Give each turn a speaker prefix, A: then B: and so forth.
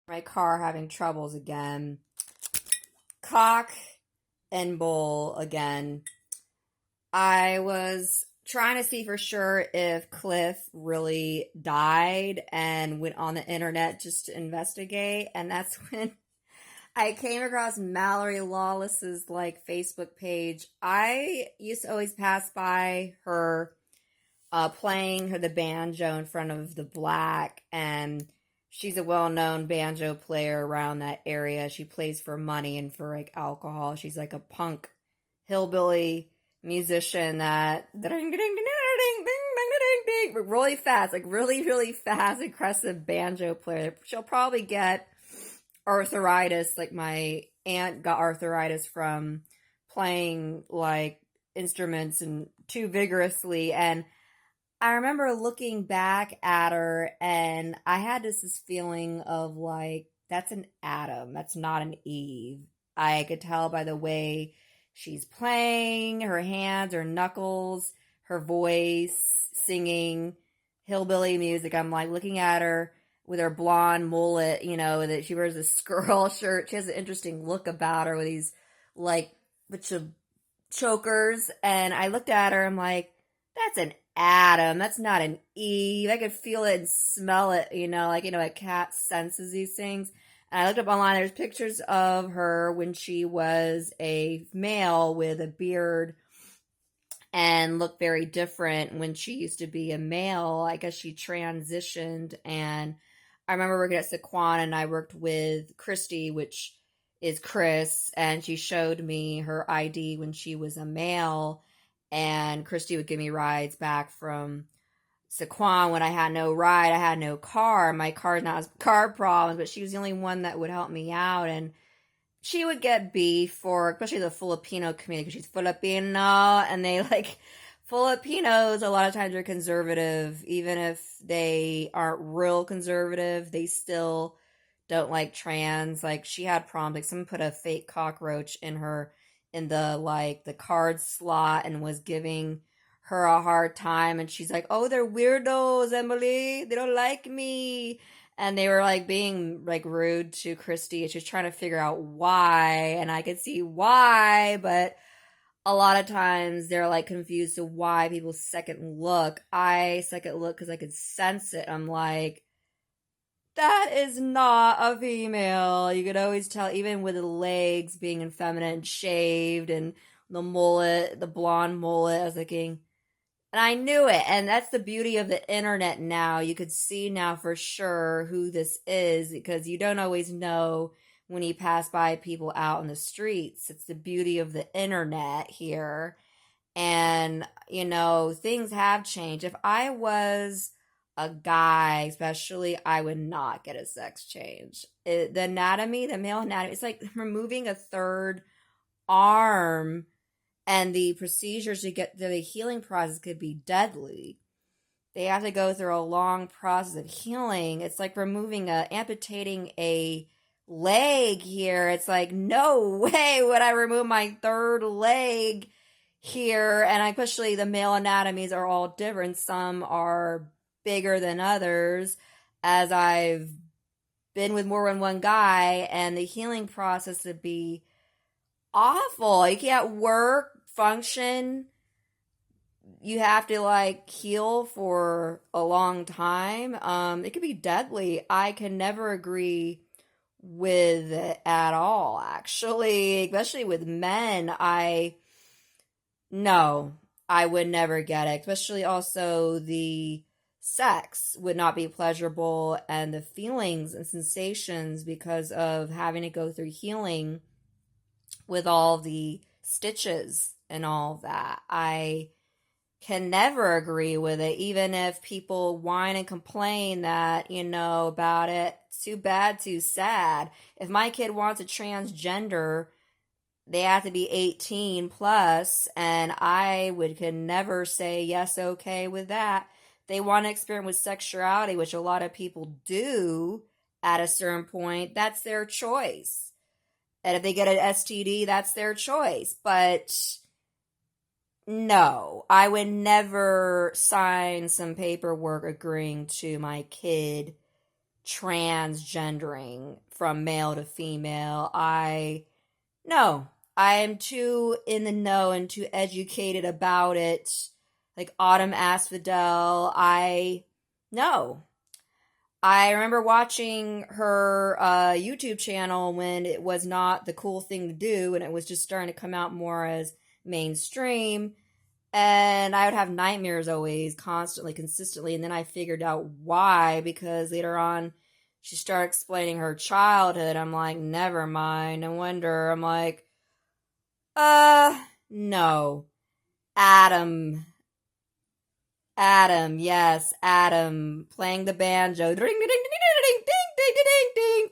A: My car having troubles again. Cock and bull again. I was trying to see for sure if Cliff really died and went on the internet just to investigate. And that's when I came across Mallory Lawless's Facebook page. I used to always pass by her playing her the banjo in front of the Black, and she's a well-known banjo player around that area. She plays for money and for alcohol. She's like a punk hillbilly musician that really fast, really fast, aggressive banjo player. She'll probably get arthritis, like my aunt got arthritis from playing instruments and too vigorously. And I remember looking back at her and I had this feeling of that's an Adam, that's not an Eve. I could tell by the way she's playing, her hands, her knuckles, her voice, singing hillbilly music. I'm looking at her with her blonde mullet, that she wears a skirl shirt. She has an interesting look about her with these bunch of chokers. And I looked at her, I'm like, that's an Adam. That's not an Eve. I could feel it and smell it, a cat senses these things. And I looked up online, there's pictures of her when she was a male with a beard and looked very different when she used to be a male. I guess she transitioned. And I remember working at Saquon and I worked with Christy, which is Chris, and she showed me her ID when she was a male. And Christy would give me rides back from Saquon when I had no ride. I had no car. My car not has car problems, but she was the only one that would help me out. And she would get beef for, especially the Filipino community, because she's Filipino, and they Filipinos a lot of times are conservative. Even if they aren't real conservative, they still don't like trans. She had problems. Someone put a fake cockroach in the card slot and was giving her a hard time, and she's like, oh, they're weirdos, Emily, they don't like me. And they were being rude to Christy, and she was trying to figure out why, and I could see why, but a lot of times they're confused to why people second look. I second look because I could sense it. I'm like, that is not a female. You could always tell, even with the legs being effeminate and shaved and the mullet, the blonde mullet. I was thinking, and I knew it. And that's the beauty of the internet now. You could see now for sure who this is because you don't always know when you pass by people out in the streets. It's the beauty of the internet here. And, things have changed. If I was a guy, especially, I would not get a sex change. The anatomy, the male anatomy, it's like removing a third arm, and the procedures to get through the healing process could be deadly. They have to go through a long process of healing. It's like amputating a leg here. It's like, no way would I remove my third leg here. And especially the male anatomies are all different. Some are bigger than others, as I've been with more than one guy, and the healing process would be awful. You can't work, function. You have to heal for a long time. It could be deadly. I can never agree with it at all, actually, especially with men. No, I would never get it, especially also the sex would not be pleasurable, and the feelings and sensations because of having to go through healing with all the stitches and all that. I can never agree with it, even if people whine and complain that, about it. Too bad, too sad. If my kid wants a transgender, they have to be 18 plus, and could never say yes, okay with that. They want to experiment with sexuality, which a lot of people do at a certain point. That's their choice. And if they get an STD, that's their choice. But no, I would never sign some paperwork agreeing to my kid transgendering from male to female. No, I am too in the know and too educated about it. Like Autumn Asphodel, no. I remember watching her YouTube channel when it was not the cool thing to do and it was just starting to come out more as mainstream. And I would have nightmares always, constantly, consistently. And then I figured out why, because later on she started explaining her childhood. I'm like, never mind. No wonder. I'm like, no. Adam. Adam, yes, Adam, playing the banjo. Ding, ding, ding, ding, ding, ding, ding, ding, ding, ding.